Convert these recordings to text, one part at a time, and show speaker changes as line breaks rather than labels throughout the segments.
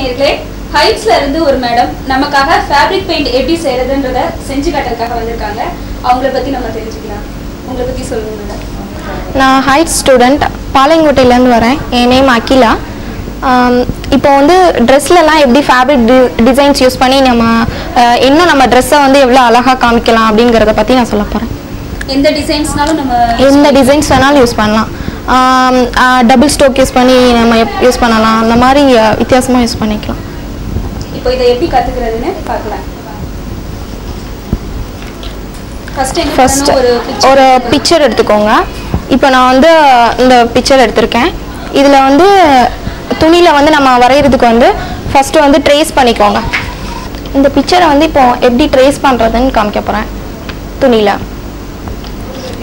நேயர்களே, ஹைட்ஸ்ல இருந்து ஒரு மேடம் நமக்காக ஃபேப்ரிக் பெயிண்ட் எப்படி செய்யறதுன்றத செஞ்சு காட்டுறதுக்காக வந்திருக்காங்க. அவங்கள பத்தி நம்ம தெரிஞ்சுக்கலாம். உங்களை பத்தி சொல்லுங்க மேடம்.
நான் ஹைட்ஸ் ஸ்டூடெண்ட், பாளையங்கோட்டையிலேருந்து வரேன். என் நேம் அகிலா. இப்போ வந்து ட்ரெஸ்லலாம் எப்படி ஃபேப்ரிக் டிசைன்ஸ் யூஸ் பண்ணி நம்ம இன்னும் நம்ம ட்ரெஸ்ஸை வந்து எவ்வளோ அழகாக காமிக்கலாம் அப்படிங்கிறத பற்றி நான் சொல்ல போகிறேன்.
எந்த டிசைன்ஸ்னாலும் நம்ம
எந்த டிசைன்ஸ் வேணாலும் யூஸ் பண்ணலாம். டபுள் ஸ்டோக் யூஸ் பண்ணி நம்ம யூஸ் பண்ணலாம். அந்த மாதிரி வித்தியாசமாக யூஸ் பண்ணிக்கலாம்.
இப்போ இதை எப்படி கற்றுக்கிறதுன்னு பார்க்கலாம்.
ஃபர்ஸ்ட் ஒரு பிக்சர் எடுத்துக்கோங்க. இப்போ நான் வந்து இந்த பிக்சர் எடுத்திருக்கேன். இதில் வந்து துணியில் வந்து நம்ம வரைகிறதுக்கு வந்து ஃபஸ்ட்டு வந்து ட்ரேஸ் பண்ணிக்கோங்க. இந்த பிக்சரை வந்து இப்போ எப்படி ட்ரேஸ் பண்ணுறதுன்னு காமிக்க போகிறேன். துணியில்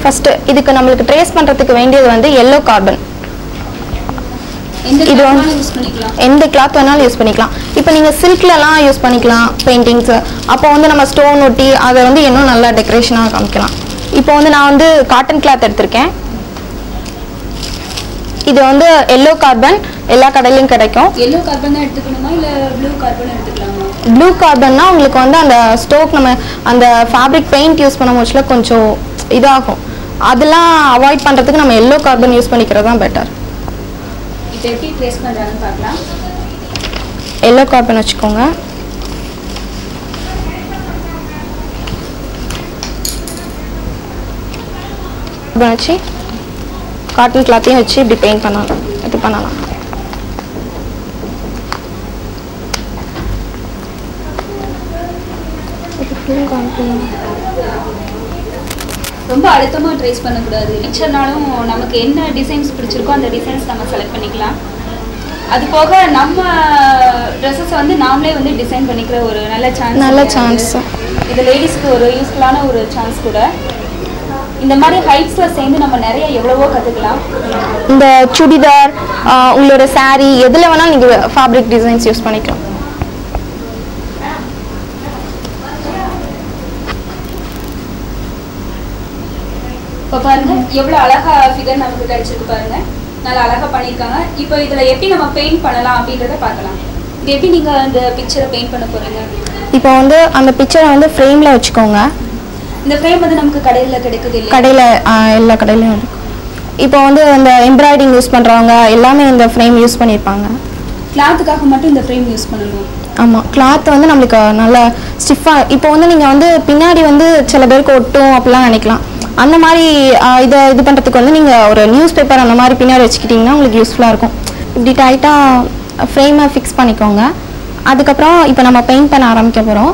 ஃபஸ்ட்டு இதுக்கு நம்மளுக்கு ட்ரேஸ் பண்ணுறதுக்கு வேண்டியது வந்து எல்லோ கார்பன். இது வந்து எந்த கிளாத் வேணாலும் யூஸ் பண்ணிக்கலாம். இப்போ நீங்கள் சில்க்லலாம் யூஸ் பண்ணிக்கலாம் பெயிண்டிங்ஸு. அப்போ வந்து நம்ம ஸ்டோன் ஒட்டி அதை வந்து இன்னும் நல்லா டெக்கரேஷனாக காமிக்கலாம். இப்போ வந்து நான் வந்து காட்டன் கிளாத் எடுத்திருக்கேன். இது வந்து எல்லோ கார்பன் எல்லா கடையிலையும் கிடைக்கும்.
எல்லோ கார்பன் தான் எடுத்துக்கணுமா இல்லை ப்ளூ கார்பன் எடுத்துக்கலாமா?
ப்ளூ கார்பன்னா உங்களுக்கு வந்து அந்த ஸ்டோக் நம்ம அந்த ஃபேப்ரிக் பெயிண்ட் யூஸ் பண்ண முச்சுல கொஞ்சம் இதாகும். அதெல்லாம் அவாய்ட் பண்ணுறதுக்கு நம்ம எல்லோ கார்பன் யூஸ் பண்ணிக்கிறது தான் பெட்டர்.
இப்போ எப்படி ட்ரேஸ் பண்ணுறாங்கன்னு பார்க்கலாம்.
எல்லோ கார்பன் வச்சுக்கோங்க. வச்சு காட்டன் கிளாத்தையும் வச்சு இப்படி பெயிண்ட் பண்ணலாம். இது பண்ணலாம்.
ரொம்ப அழுத்தமாக ட்ரேஸ் பண்ணக்கூடாது. பிக்சர்னாலும் நமக்கு என்ன டிசைன்ஸ் பிடிச்சிருக்கோ அந்த டிசைன்ஸ் நம்ம செலக்ட் பண்ணிக்கலாம். அது போக நம்ம ட்ரெஸ்ஸஸை வந்து நாமளே வந்து டிசைன் பண்ணிக்கிற ஒரு நல்ல சான்ஸ். இது லேடிஸ்க்கு ஒரு யூஸ்ஃபுல்லான ஒரு சான்ஸ் கூட. இந்த மாதிரி ஹைட்ஸில் சேர்ந்து நம்ம நிறைய எவ்வளவோ கற்றுக்கலாம்.
இந்த சுடிதார், உங்களோட சாரீ எதில் வேணால் நீங்கள் ஃபேப்ரிக் டிசைன்ஸ் யூஸ் பண்ணிக்கலாம்.
இப்போ பாருங்க எவ்வளோ அழகா ஃபிகர் நமக்கு கிடைச்சிருக்கு பாருங்க. நல்லா அழகா பண்ணியிருக்காங்க. இப்போ இதில் எப்படி நம்ம பெயிண்ட் பண்ணலாம் அப்படின்றத பார்க்கலாம். இது எப்படி நீங்கள் அந்த பிக்சரை பெயிண்ட் பண்ண போகிறீங்க?
இப்போ வந்து அந்த பிக்சரை வந்து ஃப்ரேமில் வச்சுக்கோங்க.
இந்த ஃப்ரேம் வந்து நமக்கு கடையில் கிடைக்குது இல்லையா?
கடையில் எல்லா கடையிலையும் இருக்கும். இப்போ வந்து இந்த எம்ப்ராய்டிங் யூஸ் பண்ணுறவங்க எல்லாமே இந்த ஃப்ரேம் யூஸ் பண்ணியிருப்பாங்க.
கிளாத்துக்காக மட்டும் இந்த ஃப்ரேம் யூஸ் பண்ணணும்.
ஆமாம், கிளாத் வந்து நம்மளுக்கு நல்லா ஸ்டிஃபாக. இப்போ வந்து நீங்கள் வந்து பின்னாடி வந்து சில பேருக்கு ஒட்டும் அப்படிலாம் நினைக்கலாம். அந்த மாதிரி இது பண்ணுறதுக்கு வந்து நீங்கள் ஒரு நியூஸ் பேப்பர் அந்த மாதிரி பின்னாடி வச்சுக்கிட்டிங்கன்னா உங்களுக்கு யூஸ்ஃபுல்லாக இருக்கும். இப்படி டைட்டாக ஃப்ரேமை ஃபிக்ஸ் பண்ணிக்கோங்க. அதுக்கப்புறம் இப்போ நம்ம பெயிண்ட் பண்ண ஆரம்பிக்க போகிறோம்.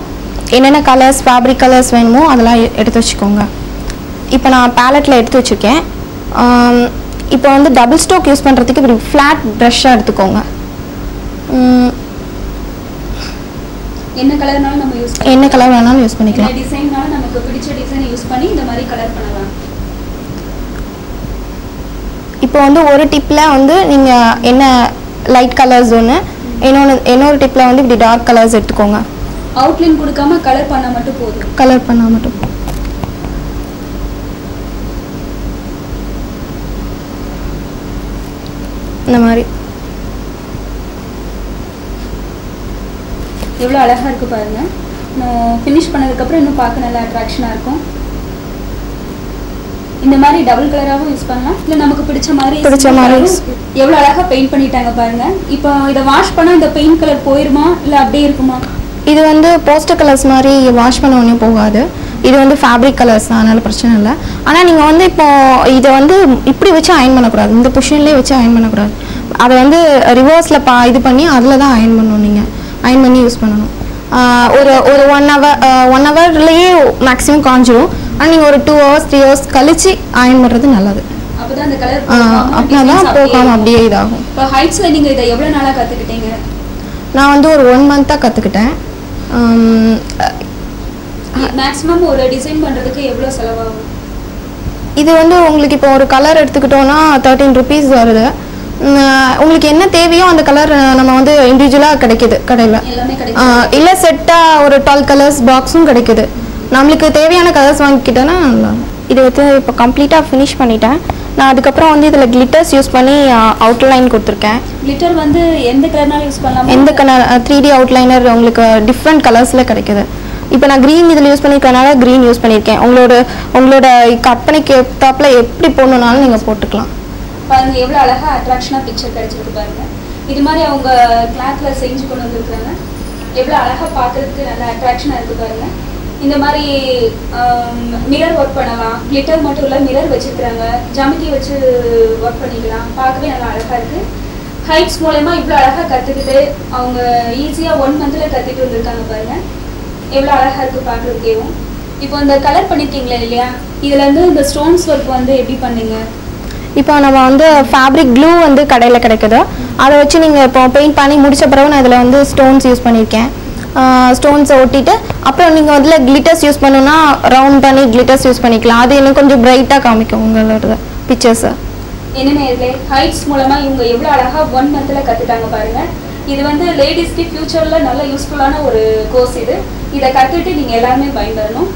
என்னென்ன கலர்ஸ் ஃபேப்ரிக் கலர்ஸ் வேணுமோ அதெல்லாம் எடுத்து வச்சுக்கோங்க. இப்போ நான் பேலட்டில் எடுத்து வச்சுருக்கேன். இப்போ வந்து டபுள் ஸ்டோக் யூஸ் பண்ணுறதுக்கு இப்படி ஃப்ளாட் ப்ரஷ்ஷாக எடுத்துக்கோங்க.
என்ன கலர்னாலும் நம்ம யூஸ் பண்ணலாம்.
என்ன கலர் வேணாலும் யூஸ் பண்ணிக்கலாம்.
என்ன டிசைன்னாலும் நமக்கு பிடிச்ச டிசைனை யூஸ் பண்ணி இந்த மாதிரி கலர் பண்ணலாம்.
இப்போ வந்து ஒரு டிப்பில் வந்து நீங்கள் என்ன லைட் கலர்ஸ் ஒன்று, இன்னொரு டிப்பில் வந்து இப்படி டார்க் கலர்ஸ் எடுத்துக்கோங்க.
அவுட்லைன் கொடுக்காம கலர் பண்ணா மட்டும் போதும்.
கலர் பண்ணா மட்டும் இந்த மாதிரி
எவ்வளோ அழகாக இருக்குது பாருங்கள். ஃபினிஷ் பண்ணதுக்கப்புறம் இன்னும் பார்க்க நல்லா அட்ராக்ஷனாக இருக்கும். இந்த மாதிரி டபுள் கலராகவும் யூஸ் பண்ணலாம், இல்லை நமக்கு பிடிச்ச மாதிரி எவ்வளோ அழகாக பெயிண்ட் பண்ணிட்டாங்க பாருங்கள். இப்போ இதை வாஷ் பண்ணால் இந்த பெயிண்ட் கலர் போயிருமா இல்லை அப்படியே இருக்குமா?
இது வந்து போஸ்டர் கலர்ஸ் மாதிரி வாஷ் பண்ண ஒன்றும் போகாது. இது வந்து ஃபேப்ரிக் கலர்ஸ் தான், அதனால் பிரச்சனை இல்லை. ஆனால் நீங்கள் வந்து இப்போது இதை வந்து இப்படி வச்சு அயன் பண்ணக்கூடாது. இந்த பொசிஷன்லேயே வச்சு அயன் பண்ணக்கூடாது. அதை வந்து ரிவர்ஸில் இது பண்ணி அதில் தான் அயன் பண்ணணும். நீங்கள் அயன் பண்ணி யூஸ் பண்ணணும். ஒரு 1 ஹவர்லேயே மேக்ஸிமம் காஞ்சிடும். ஆனால் நீங்கள் ஒரு 2 hours 3 hours கழிச்சு அயன் பண்ணுறது நல்லது.
அப்போதான் அந்த கலர்
அப்படின்னா தான் போகாமல் அப்படியே இதாகும்.
இப்போ ஹைட்ஸில் நீங்கள் இதை எவ்வளோ நாளாக கற்றுக்கிட்டீங்க?
நான் வந்து ஒரு 1 month கற்றுக்கிட்டேன்.
மேக்ஸிமம் ஒரு டிசைன் பண்ணுறதுக்கு எவ்வளோ செலவாகும்?
இது வந்து உங்களுக்கு இப்போ ஒரு கலர் எடுத்துக்கிட்டோன்னா 13 rupees வருது. உங்களுக்கு என்ன தேவையோ அந்த கலர் நம்ம வந்து இண்டிவிஜுவலாக கிடைக்கிது கடையில். இல்லை செட்டாக ஒரு 12 கலர்ஸ் பாக்ஸும் கிடைக்குது. நம்மளுக்கு தேவையான கலர்ஸ் வாங்கிக்கிட்டோன்னா நல்லா. இது வந்து இப்போ கம்ப்ளீட்டாக ஃபினிஷ் பண்ணிட்டேன். நான் அதுக்கப்புறம் வந்து இதில் கிளிட்டர்ஸ் யூஸ் பண்ணி அவுட்லைன் கொடுத்துருக்கேன்.
கிளிட்டர் வந்து எந்த கலர்னாலும் யூஸ் பண்ணலாம்?
எந்த கலர் 3D அவுட்லைனர் உங்களுக்கு டிஃப்ரெண்ட் கலர்ஸில் கிடைக்குது. இப்போ நான் க்ரீன் இதில் யூஸ் பண்ணியிருக்கனால க்ரீன் யூஸ் பண்ணியிருக்கேன். உங்களோட கற்பனைக்கு ஏற்றாப்புல எப்படி போடணுன்னாலும் நீங்கள் போட்டுக்கலாம்.
பாருங்க எவ்வளோ அழகாக அட்ராக்ஷனாக பிக்சர் கிடைச்சிருக்கு பாருங்க. இது மாதிரி அவங்க கிளாத்தில் செஞ்சு கொண்டு வந்துருக்குறாங்க. எவ்வளோ அழகாக பார்க்குறதுக்கு நல்ல அட்ராக்ஷனாக இருக்குது பாருங்க. இந்த மாதிரி மிரர் ஒர்க் பண்ணலாம். கிளிட்டர் மட்டும் இல்லை, மிரர் வச்சுருக்குறாங்க, ஜாமெட்ரி வச்சு ஒர்க் பண்ணிக்கலாம். பார்க்கவே நல்லா அழகாக இருக்குது. ஹைட்ஸ் மூலயமா இவ்வளோ அழகாக கற்றுக்கிட்டு அவங்க ஈஸியாக 1 மந்தில் கற்றுட்டு வந்திருக்காங்க பாருங்கள். எவ்வளோ அழகாக இருக்குது பார்க்குறதுக்கேவும். இப்போ இந்த கலர் பண்ணியிருக்கீங்களா இல்லையா, இதில் வந்து இந்த ஸ்டோன்ஸ் ஒர்க் வந்து எப்படி பண்ணீங்க?
இப்போ நம்ம வந்து ஃபேப்ரிக் க்ளூ வந்து கடையில் கிடைக்குது. அதை வச்சு நீங்கள் இப்போ பெயிண்ட் பண்ணி முடித்த பிறகு நான் இதில் வந்து ஸ்டோன்ஸ் யூஸ் பண்ணியிருக்கேன். ஸ்டோன்ஸை ஒட்டிட்டு அப்புறம் நீங்கள் வந்து கிளிட்டர்ஸ் யூஸ் பண்ணணுன்னா ரவுண்ட் பண்ணி கிளிட்டர்ஸ் யூஸ் பண்ணிக்கலாம். அது இன்னும் கொஞ்சம் பிரைட்டாக காமிக்கும் உங்களோட பிக்சர்ஸை.
என்னென்ன இதில் ஹைட்ஸ் மூலமாக இவங்க எவ்வளோ அழகாக 1 மந்தில் கற்றுட்டாங்க பாருங்கள். இது வந்து லேடிஸ்க்கு ஃப்யூச்சரில் நல்ல யூஸ்ஃபுல்லான ஒரு கோர்ஸ் இது. இதை கற்றுட்டு நீங்கள் எல்லாருமே பயன்பெறணும்.